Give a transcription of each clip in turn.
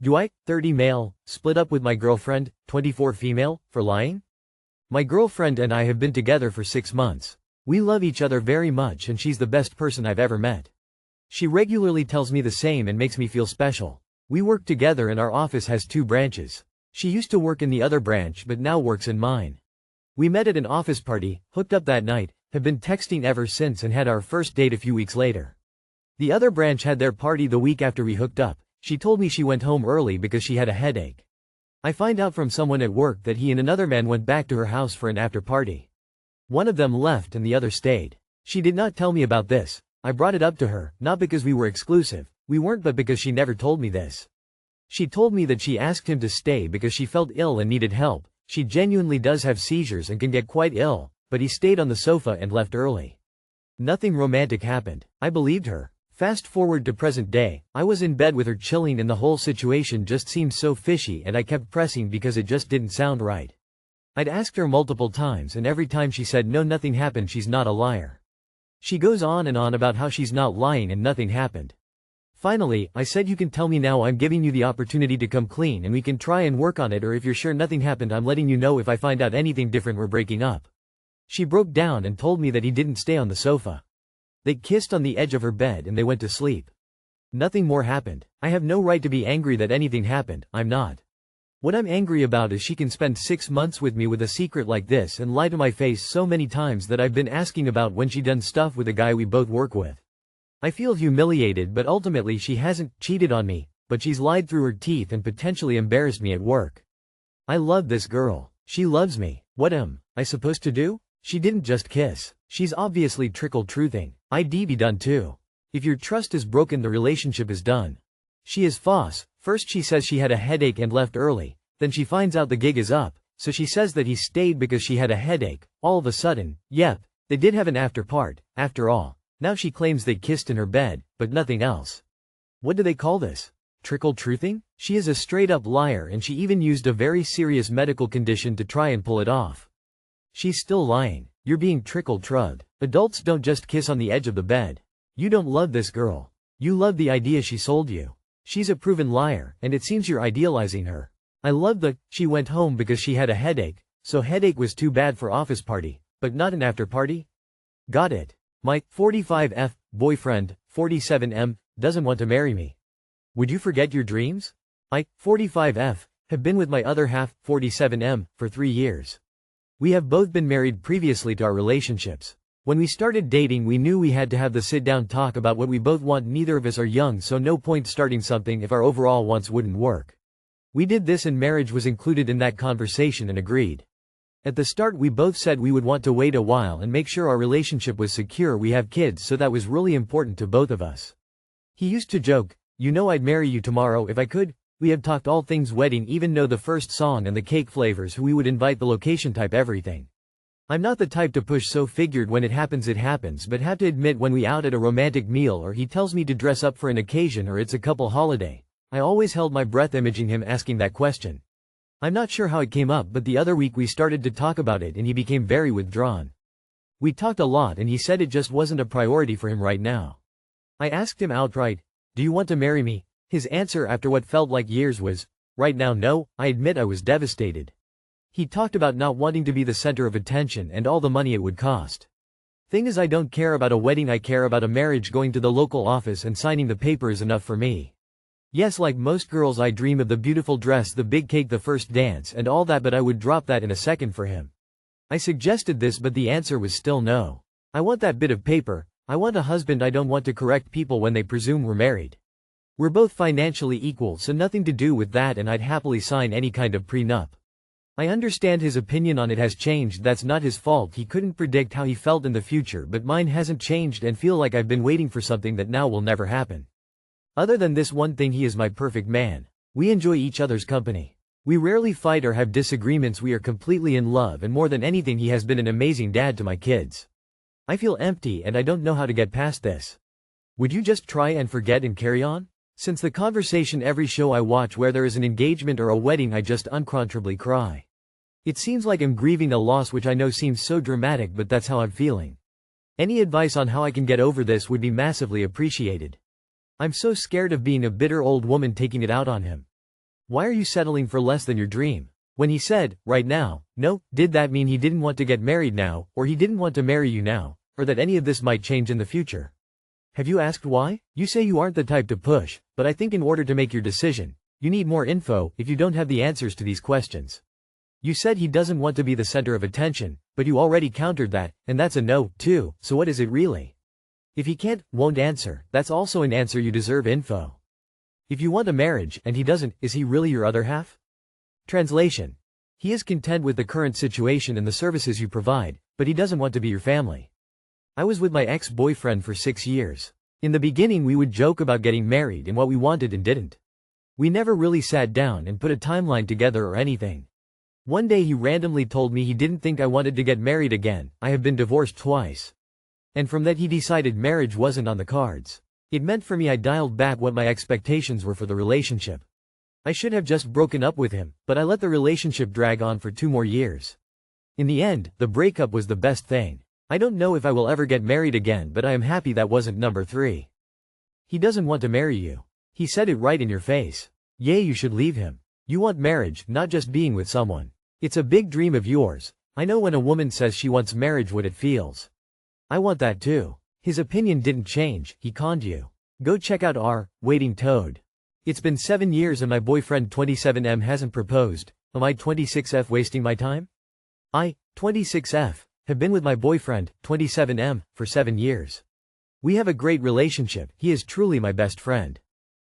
Do I, 30 male, split up with my girlfriend, 24 female, for lying? My girlfriend and I have been together for 6 months. We love each other very much and she's the best person I've ever met. She regularly tells me the same and makes me feel special. We work together and our office has 2 branches. She used to work in the other branch but now works in mine. We met at an office party, hooked up that night, have been texting ever since and had our first date a few weeks later. The other branch had their party the week after we hooked up. She told me she went home early because she had a headache. I find out from someone at work that he and another man went back to her house for an after party. One of them left and the other stayed. She did not tell me about this. I brought it up to her, not because we were exclusive, we weren't, but because she never told me this. She told me that she asked him to stay because she felt ill and needed help. She genuinely does have seizures and can get quite ill, but he stayed on the sofa and left early. Nothing romantic happened. I believed her. Fast forward to present day, I was in bed with her chilling and the whole situation just seemed so fishy and I kept pressing because it just didn't sound right. I'd asked her multiple times and every time she said no, nothing happened, she's not a liar. She goes on and on about how she's not lying and nothing happened. Finally, I said, you can tell me now, I'm giving you the opportunity to come clean and we can try and work on it, or if you're sure nothing happened, I'm letting you know if I find out anything different we're breaking up. She broke down and told me that he didn't stay on the sofa. They kissed on the edge of her bed and they went to sleep. Nothing more happened. I have no right to be angry that anything happened, I'm not. What I'm angry about is she can spend 6 months with me with a secret like this and lie to my face so many times that I've been asking about when she done stuff with a guy we both work with. I feel humiliated, but ultimately she hasn't cheated on me, but she's lied through her teeth and potentially embarrassed me at work. I love this girl. She loves me. What am I supposed to do? She didn't just kiss. She's obviously trickle-truthing. I'd be done too. If your trust is broken, the relationship is done. She is false. First she says she had a headache and left early, then she finds out the gig is up, so she says that he stayed because she had a headache. All of a sudden, yep, they did have an after part, after all. Now she claims they kissed in her bed, but nothing else. What do they call this? Trickle-truthing? She is a straight-up liar and she even used a very serious medical condition to try and pull it off. She's still lying. You're being trickle-trugged. Adults don't just kiss on the edge of the bed. You don't love this girl. You love the idea she sold you. She's a proven liar, and it seems you're idealizing her. I love the, she went home because she had a headache, so headache was too bad for office party, but not an after party? Got it. My 45F boyfriend, 47M, doesn't want to marry me. Would you forget your dreams? I, 45F, have been with my other half, 47M, for 3 years. We have both been married previously to our relationships. When we started dating, we knew we had to have the sit-down talk about what we both want. Neither of us are young, so no point starting something if our overall wants wouldn't work. We did this and marriage was included in that conversation and agreed. At the start we both said we would want to wait a while and make sure our relationship was secure. We have kids, so that was really important to both of us. He used to joke, you know, I'd marry you tomorrow if I could. We have talked all things wedding, even know the first song and the cake flavors, who we would invite, the location, type, everything. I'm not the type to push, so figured when it happens, but have to admit when we out at a romantic meal or he tells me to dress up for an occasion or it's a couple holiday, I always held my breath imaging him asking that question. I'm not sure how it came up, but the other week we started to talk about it and he became very withdrawn. We talked a lot and he said it just wasn't a priority for him right now. I asked him outright, do you want to marry me? His answer after what felt like years was, right now no. I admit I was devastated. He talked about not wanting to be the center of attention and all the money it would cost. Thing is, I don't care about a wedding, I care about a marriage. Going to the local office and signing the paper is enough for me. Yes, like most girls I dream of the beautiful dress, the big cake, the first dance and all that, but I would drop that in a second for him. I suggested this, but the answer was still no. I want that bit of paper. I want a husband. I don't want to correct people when they presume we're married. We're both financially equal, so nothing to do with that, and I'd happily sign any kind of prenup. I understand his opinion on it has changed. That's not his fault. He couldn't predict how he felt in the future, but mine hasn't changed and feel like I've been waiting for something that now will never happen. Other than this one thing, he is my perfect man. We enjoy each other's company. We rarely fight or have disagreements. We are completely in love, and more than anything, he has been an amazing dad to my kids. I feel empty and I don't know how to get past this. Would you just try and forget and carry on? Since the conversation, every show I watch where there is an engagement or a wedding, I just uncontrollably cry. It seems like I'm grieving a loss, which I know seems so dramatic, but that's how I'm feeling. Any advice on how I can get over this would be massively appreciated. I'm so scared of being a bitter old woman taking it out on him. Why are you settling for less than your dream? When he said, right now, no, did that mean he didn't want to get married now, or he didn't want to marry you now, or that any of this might change in the future? Have you asked why? You say you aren't the type to push, but I think in order to make your decision, you need more info if you don't have the answers to these questions. You said he doesn't want to be the center of attention, but you already countered that, and that's a no, too, so what is it really? If he can't, won't answer, that's also an answer. You deserve info. If you want a marriage, and he doesn't, is he really your other half? Translation. He is content with the current situation and the services you provide, but he doesn't want to be your family. I was with my ex-boyfriend for 6 years. In the beginning we would joke about getting married and what we wanted and didn't. We never really sat down and put a timeline together or anything. One day he randomly told me he didn't think I wanted to get married again. I have been divorced twice. And from that he decided marriage wasn't on the cards. It meant for me I dialed back what my expectations were for the relationship. I should have just broken up with him, but I let the relationship drag on for 2 more years. In the end, the breakup was the best thing. I don't know if I will ever get married again, but I am happy that wasn't number 3. He doesn't want to marry you. He said it right in your face. Yay, you should leave him. You want marriage, not just being with someone. It's a big dream of yours. I know when a woman says she wants marriage what it feels. I want that too. His opinion didn't change, he conned you. Go check out Waiting Toad. It's been 7 years and my boyfriend 27M hasn't proposed. Am I 26F wasting my time? I, 26F, have been with my boyfriend, 27M, for 7 years. We have a great relationship, he is truly my best friend.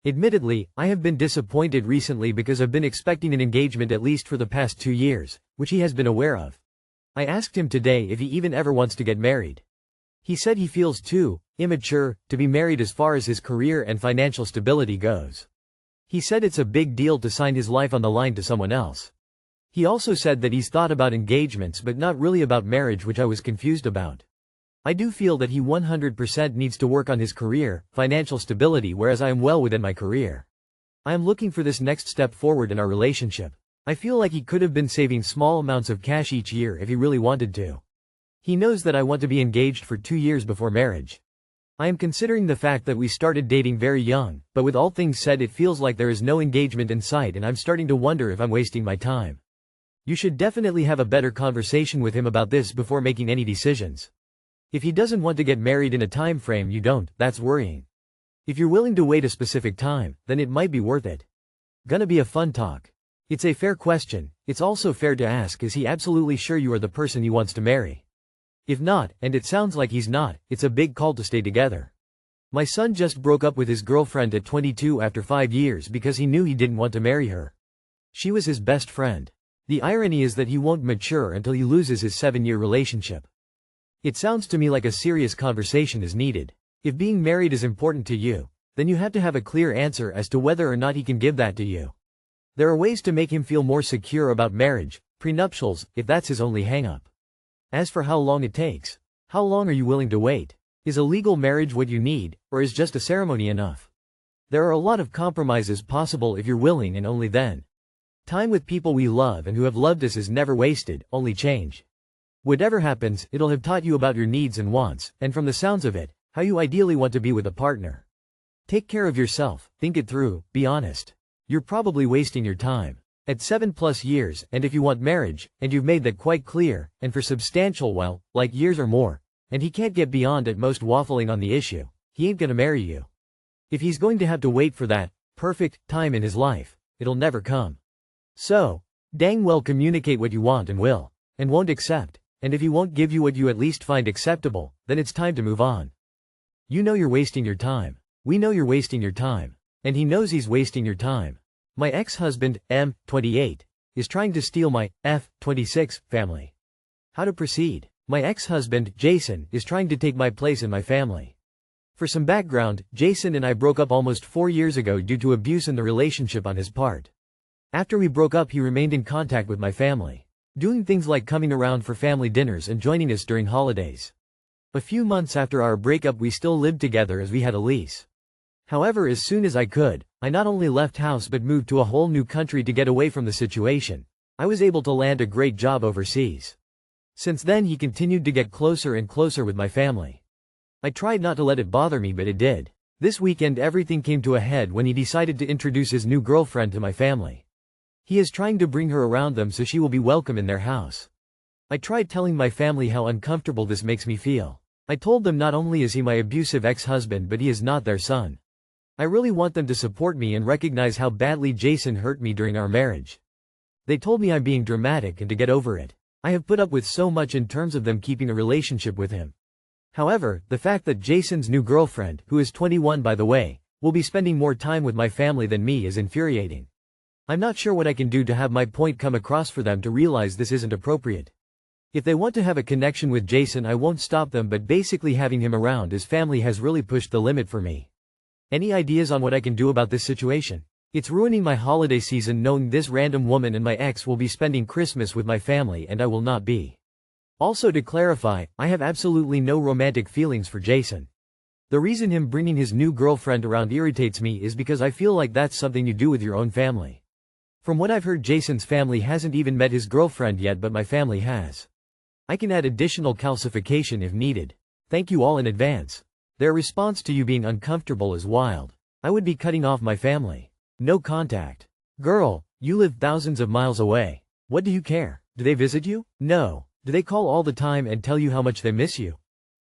Admittedly, I have been disappointed recently because I've been expecting an engagement at least for the past 2 years, which he has been aware of. I asked him today if he even ever wants to get married. He said he feels too immature to be married as far as his career and financial stability goes. He said it's a big deal to sign his life on the line to someone else. He also said that he's thought about engagements but not really about marriage, which I was confused about. I do feel that he 100% needs to work on his career, financial stability, whereas I am well within my career. I am looking for this next step forward in our relationship. I feel like he could have been saving small amounts of cash each year if he really wanted to. He knows that I want to be engaged for 2 years before marriage. I am considering the fact that we started dating very young, but with all things said it feels like there is no engagement in sight and I'm starting to wonder if I'm wasting my time. You should definitely have a better conversation with him about this before making any decisions. If he doesn't want to get married in a time frame you don't, that's worrying. If you're willing to wait a specific time, then it might be worth it. Gonna be a fun talk. It's a fair question. It's also fair to ask, is he absolutely sure you are the person he wants to marry? If not, and it sounds like he's not, it's a big call to stay together. My son just broke up with his girlfriend at 22 after 5 years because he knew he didn't want to marry her. She was his best friend. The irony is that he won't mature until he loses his 7-year relationship. It sounds to me like a serious conversation is needed. If being married is important to you, then you have to have a clear answer as to whether or not he can give that to you. There are ways to make him feel more secure about marriage, prenuptials, if that's his only hang-up. As for how long it takes, how long are you willing to wait? Is a legal marriage what you need, or is just a ceremony enough? There are a lot of compromises possible if you're willing, and only then. Time with people we love and who have loved us is never wasted, only change. Whatever happens, it'll have taught you about your needs and wants, and from the sounds of it, how you ideally want to be with a partner. Take care of yourself, think it through, be honest. You're probably wasting your time. At 7+ years, and if you want marriage, and you've made that quite clear, and for substantial, well, like years or more, and he can't get beyond at most waffling on the issue, he ain't gonna marry you. If he's going to have to wait for that perfect time in his life, it'll never come. So, dang well communicate what you want and will, and won't accept, and if he won't give you what you at least find acceptable, then it's time to move on. You know you're wasting your time. We know you're wasting your time. And he knows he's wasting your time. My ex-husband, M, 28, is trying to steal my, F, 26, family. How to proceed? My ex-husband, Jason, is trying to take my place in my family. For some background, Jason and I broke up almost 4 years ago due to abuse in the relationship on his part. After we broke up he remained in contact with my family, doing things like coming around for family dinners and joining us during holidays. A few months after our breakup we still lived together as we had a lease. However, as soon as I could, I not only left house but moved to a whole new country to get away from the situation. I was able to land a great job overseas. Since then he continued to get closer and closer with my family. I tried not to let it bother me but it did. This weekend everything came to a head when he decided to introduce his new girlfriend to my family. He is trying to bring her around them so she will be welcome in their house. I tried telling my family how uncomfortable this makes me feel. I told them not only is he my abusive ex-husband but he is not their son. I really want them to support me and recognize how badly Jason hurt me during our marriage. They told me I'm being dramatic and to get over it. I have put up with so much in terms of them keeping a relationship with him. However, the fact that Jason's new girlfriend, who is 21 by the way, will be spending more time with my family than me is infuriating. I'm not sure what I can do to have my point come across for them to realize this isn't appropriate. If they want to have a connection with Jason I won't stop them, but basically having him around his family has really pushed the limit for me. Any ideas on what I can do about this situation? It's ruining my holiday season knowing this random woman and my ex will be spending Christmas with my family and I will not be. Also to clarify, I have absolutely no romantic feelings for Jason. The reason him bringing his new girlfriend around irritates me is because I feel like that's something you do with your own family. From what I've heard, Jason's family hasn't even met his girlfriend yet, but my family has. I can add additional calcification if needed. Thank you all in advance. Their response to you being uncomfortable is wild. I would be cutting off my family. No contact. Girl, you live thousands of miles away. What do you care? Do they visit you? No. Do they call all the time and tell you how much they miss you?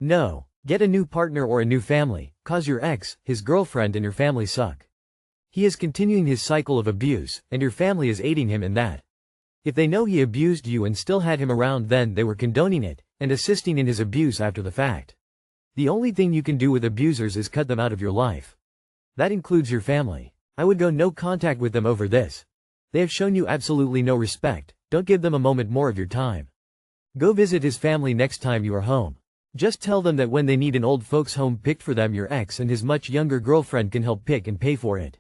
No. Get a new partner or a new family, cause your ex, his girlfriend and your family suck. He is continuing his cycle of abuse, and your family is aiding him in that. If they know he abused you and still had him around, then they were condoning it, and assisting in his abuse after the fact. The only thing you can do with abusers is cut them out of your life. That includes your family. I would go no contact with them over this. They have shown you absolutely no respect, don't give them a moment more of your time. Go visit his family next time you are home. Just tell them that when they need an old folks home picked for them, your ex and his much younger girlfriend can help pick and pay for it.